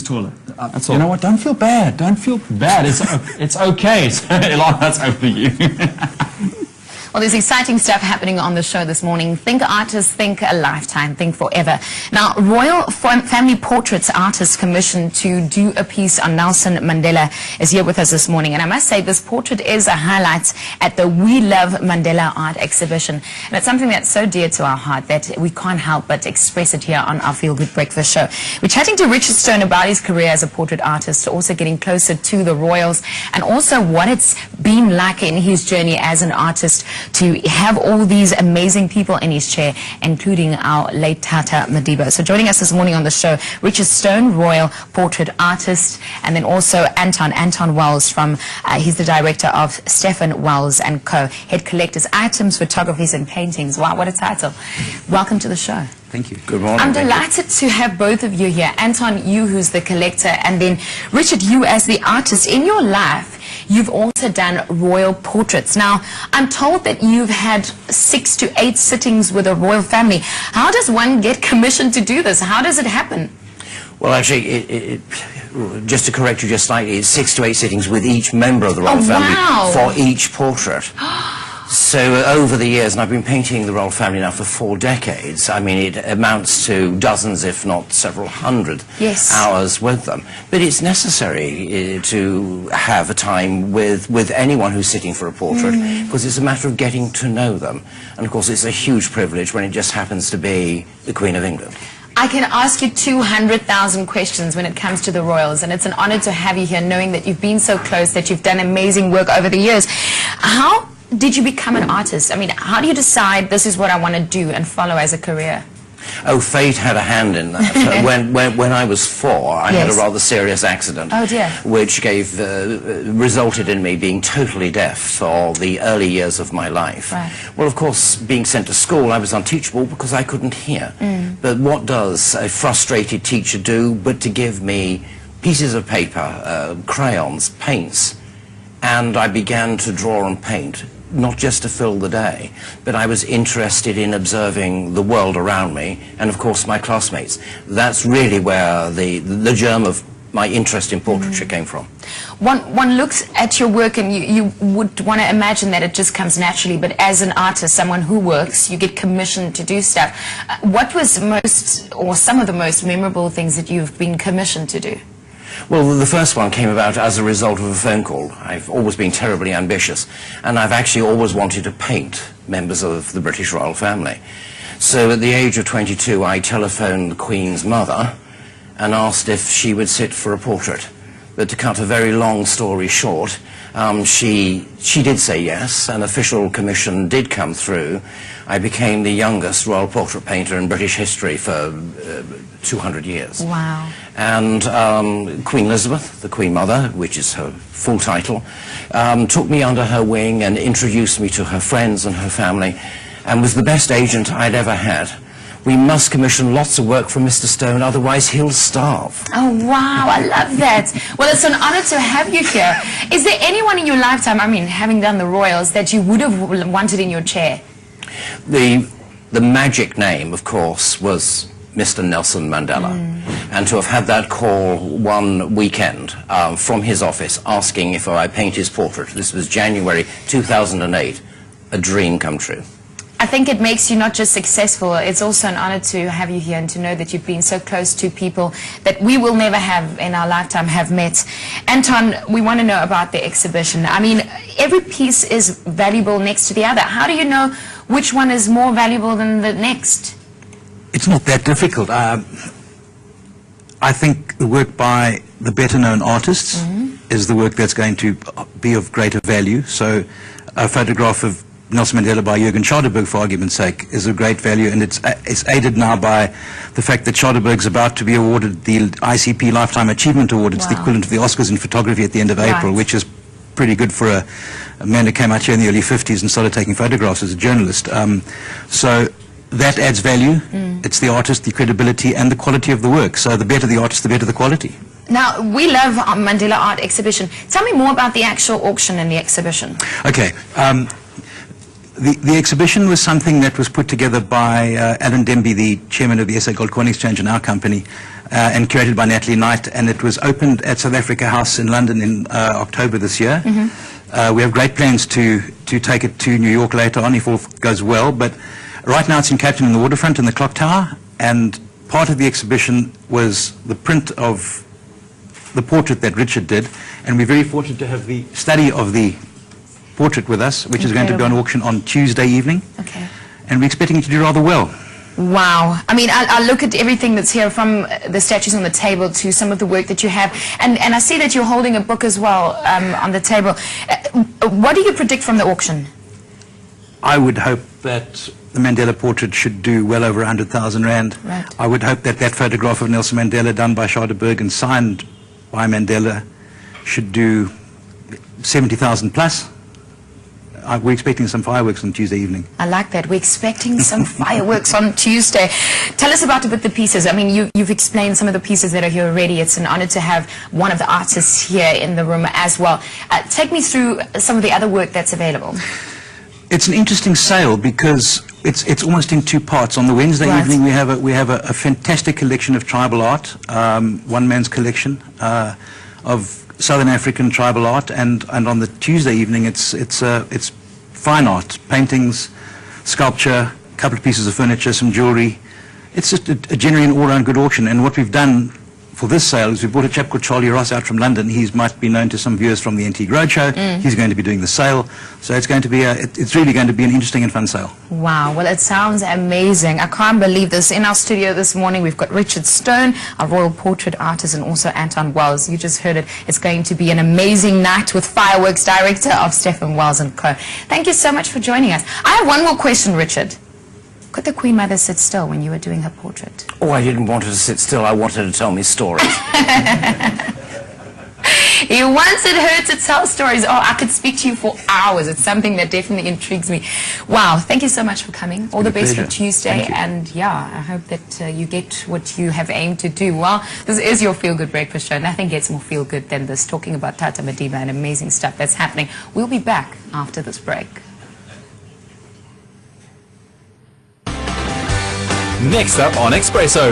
taller. That's all. You know what? Don't feel bad. Don't feel bad. It's okay. Ilana, that's over you. Well, there's exciting stuff happening on the show this morning. Think artists, think a lifetime, think forever. Now, Royal Family Portraits artist commissioned to do a piece on Nelson Mandela is here with us this morning. And I must say, this portrait is a highlight at the We Love Mandela art exhibition. And it's something that's so dear to our heart that we can't help but express it here on our Feel Good Breakfast show. We're chatting to Richard Stone about his career as a portrait artist, also getting closer to the royals, and also what it's been like in his journey as an artist to have all these amazing people in his chair, including our late Tata Madiba. So joining us this morning on the show, Richard Stone, Royal Portrait Artist, and then also Anton Welz from, he's the director of Stephan Welz & Co. Head collectors, items, photographies and paintings. Wow, what a title. Welcome to the show. Thank you. Good morning. I'm delighted to have both of you here. Anton, you who's the collector, and then Richard, you as the artist. In your life, you've also done royal portraits. Now, I'm told that you've had 6 to 8 sittings with a royal family. How does one get commissioned to do this? How does it happen? Well, actually, just to correct you just slightly, it's 6 to 8 sittings with each member of the royal family for each portrait. So over the years, and I've been painting the royal family now for 4 decades, I mean, it amounts to dozens, if not several hundred hours with them. But it's necessary to have a time with anyone who's sitting for a portrait, because it's a matter of getting to know them. And of course, it's a huge privilege when it just happens to be the Queen of England. I can ask you 200,000 questions when it comes to the royals, and it's an honor to have you here, knowing that you've been so close, that you've done amazing work over the years. How did you become an artist? I mean, how do you decide this is what I want to do and follow as a career? Oh, fate had a hand in that. when I was 4, I had a rather serious accident, which resulted in me being totally deaf for the early years of my life. Well, of course, being sent to school, I was unteachable because I couldn't hear. But what does a frustrated teacher do but to give me pieces of paper, crayons, paints, and I began to draw and paint. Not just to fill the day, but I was interested in observing the world around me, and of course my classmates. That's really where the germ of my interest in portraiture came from. One looks at your work and you would want to imagine that it just comes naturally, but as an artist, someone who works, you get commissioned to do stuff. What was some of the most memorable things that you've been commissioned to do? Well, the first one came about as a result of a phone call. I've always been terribly ambitious, and I've actually always wanted to paint members of the British royal family. So at the age of 22, I telephoned the Queen's mother and asked if she would sit for a portrait. But to cut a very long story short, she did say yes. An official commission did come through. I became the youngest royal portrait painter in British history for 200 years. Wow. And Queen Elizabeth, the Queen Mother, which is her full title, took me under her wing and introduced me to her friends and her family, and was the best agent I'd ever had. We must commission lots of work from Mr. Stone, otherwise he'll starve. Oh, wow, I love that. Well, it's an honor to have you here. Is there anyone in your lifetime, I mean, having done the royals, that you would have wanted in your chair? The magic name, of course, was Mr. Nelson Mandela. And to have had that call one weekend from his office asking if I paint his portrait, this was January 2008, a dream come true. I think it makes you not just successful, it's also an honor to have you here and to know that you've been so close to people that we will never have in our lifetime have met. Anton, we want to know about the exhibition. I mean, every piece is valuable next to the other. How do you know which one is more valuable than the next? It's not that difficult. I think the work by the better known artists is the work that's going to be of greater value. So a photograph of Nelson Mandela by Jürgen Schauderberg, for argument's sake, is of great value, and it's aided now by the fact that Schauderberg's about to be awarded the ICP Lifetime Achievement Award. It's the equivalent of the Oscars in photography at the end of April, which is pretty good for a man who came out here in the early 50s and started taking photographs as a journalist. So that adds value. It's the artist, the credibility, and the quality of the work. So the better the artist, the better the quality. Now, We Love Mandela Art Exhibition. Tell me more about the actual auction and the exhibition. Okay. The exhibition was something that was put together by Alan Denby, the chairman of the SA Gold Coin Exchange in our company, and curated by Natalie Knight, and it was opened at South Africa House in London in October this year. We have great plans to take it to New York later on if all goes well, but right now it's in Cape Town in the waterfront in the Clock Tower, and part of the exhibition was the print of the portrait that Richard did, and we're very fortunate to have the study of the portrait with us, which is going to be on auction on Tuesday evening. Okay. And we're expecting it to do rather well. Wow. I mean, I look at everything that's here, from the statues on the table to some of the work that you have, and I see that you're holding a book as well on the table. What do you predict from the auction? I would hope that the Mandela portrait should do well over 100,000 Rand. Right. I would hope that that photograph of Nelson Mandela done by Charterberg and signed by Mandela should do 70,000 plus. We're expecting some fireworks on Tuesday evening. I like that. We're expecting some fireworks on Tuesday. Tell us about the pieces. I mean, you've explained some of the pieces that are here already. It's an honor to have one of the artists here in the room as well. Take me through some of the other work that's available. It's an interesting sale because it's almost in two parts. On the Wednesday evening, we have a fantastic collection of tribal art, one man's collection of Southern African tribal art, and on the Tuesday evening, it's fine art, paintings, sculpture, a couple of pieces of furniture, some jewelry. It's just a genuine all-round good auction. And what we've done for this sale is we brought a chap called Charlie Ross out from London. He might be known to some viewers from the Antique Roadshow. He's going to be doing the sale. So it's going to be it's really going to be an interesting and fun sale. Wow, well, it sounds amazing. I can't believe this. In our studio this morning, we've got Richard Stone, our royal portrait artist, and also Anton Welz. You just heard it. It's going to be an amazing night with fireworks, director of Stephan Welz & Co. Thank you so much for joining us. I have one more question, Richard. Could the Queen Mother sit still when you were doing her portrait? Oh, I didn't want her to sit still. I wanted her to tell me stories. He wanted her to tell stories. Oh, I could speak to you for hours. It's something that definitely intrigues me. Wow, thank you so much for coming. All the best for Tuesday. And yeah, I hope that you get what you have aimed to do. Well, this is your Feel Good Breakfast Show. Nothing gets more feel good than this, talking about Tata Madiba and amazing stuff that's happening. We'll be back after this break. Next up on Expresso.